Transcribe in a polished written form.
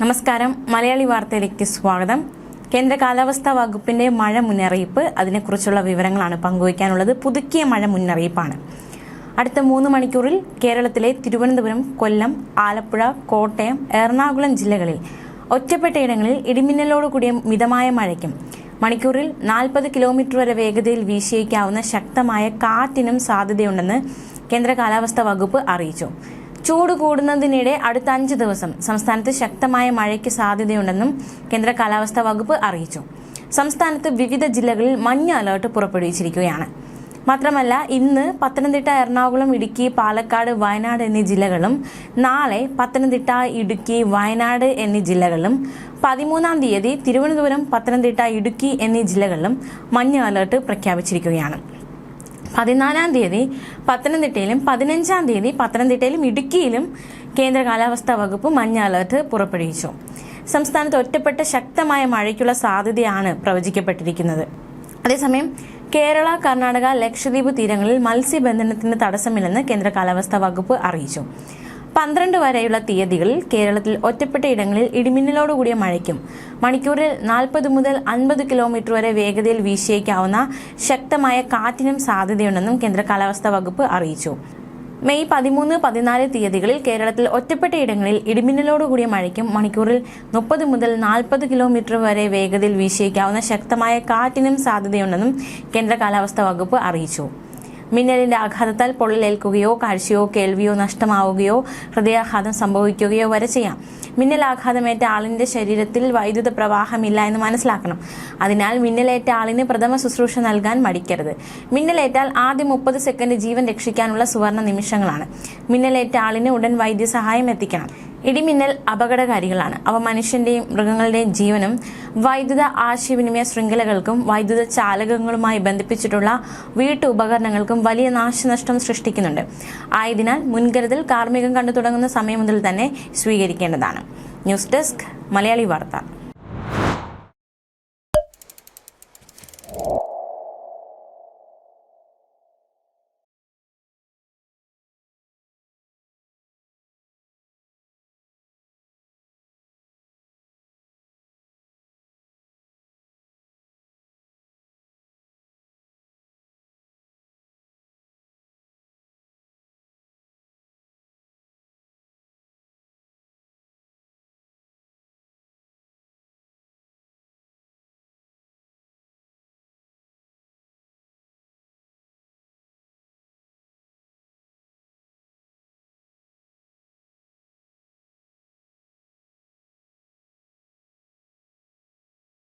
നമസ്കാരം. മലയാളി വാർത്തയിലേക്ക് സ്വാഗതം. കേന്ദ്ര കാലാവസ്ഥാ വകുപ്പിന്റെ മഴ മുന്നറിയിപ്പ്, അതിനെക്കുറിച്ചുള്ള വിവരങ്ങളാണ് പങ്കുവയ്ക്കാനുള്ളത്. പുതുക്കിയ മഴ മുന്നറിയിപ്പാണ്. അടുത്ത 3 മണിക്കൂറിൽ കേരളത്തിലെ തിരുവനന്തപുരം, കൊല്ലം, ആലപ്പുഴ, കോട്ടയം, എറണാകുളം ജില്ലകളിൽ ഒറ്റപ്പെട്ടയിടങ്ങളിൽ ഇടിമിന്നലോടുകൂടിയ മിതമായ മഴയ്ക്കും മണിക്കൂറിൽ 40 കിലോമീറ്റർ വരെ വേഗതയിൽ വീശിയേക്കാവുന്ന ശക്തമായ കാറ്റിനും സാധ്യതയുണ്ടെന്ന് കേന്ദ്ര കാലാവസ്ഥാ വകുപ്പ് അറിയിച്ചു. ചൂട് കൂടുന്നതിനിടെ അടുത്ത 5 ദിവസം സംസ്ഥാനത്ത് ശക്തമായ മഴയ്ക്ക് സാധ്യതയുണ്ടെന്നും കേന്ദ്ര കാലാവസ്ഥാ വകുപ്പ് അറിയിച്ചു. സംസ്ഥാനത്ത് വിവിധ ജില്ലകളിൽ മഞ്ഞ അലർട്ട് പുറപ്പെടുവിച്ചിരിക്കുകയാണ്. മാത്രമല്ല, ഇന്ന് പത്തനംതിട്ട, എറണാകുളം, ഇടുക്കി, പാലക്കാട്, വയനാട് എന്നീ ജില്ലകളും നാളെ പത്തനംതിട്ട, ഇടുക്കി, വയനാട് എന്നീ ജില്ലകളിലും 13-ാം തീയതി തിരുവനന്തപുരം, പത്തനംതിട്ട, ഇടുക്കി എന്നീ ജില്ലകളിലും മഞ്ഞ അലർട്ട് പ്രഖ്യാപിച്ചിരിക്കുകയാണ്. 14-ാം തീയതി പത്തനംതിട്ടയിലും 15-ാം തീയതി പത്തനംതിട്ടയിലും ഇടുക്കിയിലും കേന്ദ്ര കാലാവസ്ഥാ വകുപ്പ് മഞ്ഞ അലർട്ട് പുറപ്പെടുവിച്ചു. സംസ്ഥാനത്ത് ഒറ്റപ്പെട്ട ശക്തമായ മഴയ്ക്കുള്ള സാധ്യതയാണ് പ്രവചിക്കപ്പെട്ടിരിക്കുന്നത്. അതേസമയം കേരള, കർണാടക, ലക്ഷദ്വീപ് തീരങ്ങളിൽ മത്സ്യബന്ധനത്തിന് തടസ്സമില്ലെന്ന് കേന്ദ്ര കാലാവസ്ഥാ വകുപ്പ് അറിയിച്ചു. 12 വരെയുള്ള തീയതികളിൽ കേരളത്തിൽ ഒറ്റപ്പെട്ട ഇടങ്ങളിൽ ഇടിമിന്നലോടുകൂടിയ മഴയ്ക്കും മണിക്കൂറിൽ 40 മുതൽ 50 കിലോമീറ്റർ വരെ വേഗതയിൽ വീശിയേക്കാവുന്ന ശക്തമായ കാറ്റിനും സാധ്യതയുണ്ടെന്നും കേന്ദ്ര കാലാവസ്ഥാ വകുപ്പ് അറിയിച്ചു. മെയ് 13, 14 തീയതികളിൽ കേരളത്തിൽ ഒറ്റപ്പെട്ട ഇടങ്ങളിൽ ഇടിമിന്നലോടുകൂടിയ മഴയ്ക്കും മണിക്കൂറിൽ 30 മുതൽ 40 കിലോമീറ്റർ വരെ വേഗതയിൽ വീശിയേക്കാവുന്ന ശക്തമായ കാറ്റിനും സാധ്യതയുണ്ടെന്നും കേന്ദ്ര കാലാവസ്ഥാ വകുപ്പ് അറിയിച്ചു. മിന്നലിന്റെ ആഘാതത്താൽ പൊള്ളലേൽക്കുകയോ കാഴ്ചയോ കേൾവിയോ നഷ്ടമാവുകയോ ഹൃദയാഘാതം സംഭവിക്കുകയോ വരെ ചെയ്യാം. മിന്നലാഘാതമേറ്റ ആളിന്റെ ശരീരത്തിൽ വൈദ്യുത പ്രവാഹമില്ല എന്ന് മനസ്സിലാക്കണം. അതിനാൽ മിന്നലേറ്റ ആളിന് പ്രഥമ ശുശ്രൂഷ നൽകാൻ മടിക്കരുത്. മിന്നലേറ്റാൽ ആദ്യ 30 സെക്കൻഡ് ജീവൻ രക്ഷിക്കാനുള്ള സുവർണ നിമിഷങ്ങളാണ്. മിന്നലേറ്റ ആളിന് ഉടൻ വൈദ്യസഹായം എത്തിക്കണം. ഇടിമിന്നൽ അപകടകാരികളാണ്. അവ മനുഷ്യന്റെയും മൃഗങ്ങളുടെയും ജീവനും വൈദ്യുത ആശയവിനിമയ ശൃംഖലകൾക്കും വൈദ്യുത ചാലകങ്ങളുമായി ബന്ധിപ്പിച്ചിട്ടുള്ള വീട്ടുപകരണങ്ങൾക്കും വലിയ നാശനഷ്ടം സൃഷ്ടിക്കുന്നുണ്ട്. ആയതിനാൽ മുൻകരുതൽ കാർമ്മികം കണ്ടു തുടങ്ങുന്ന സമയം മുതൽ തന്നെ സ്വീകരിക്കേണ്ടതാണ്. ന്യൂസ് ഡെസ്ക്, മലയാളി വാർത്ത.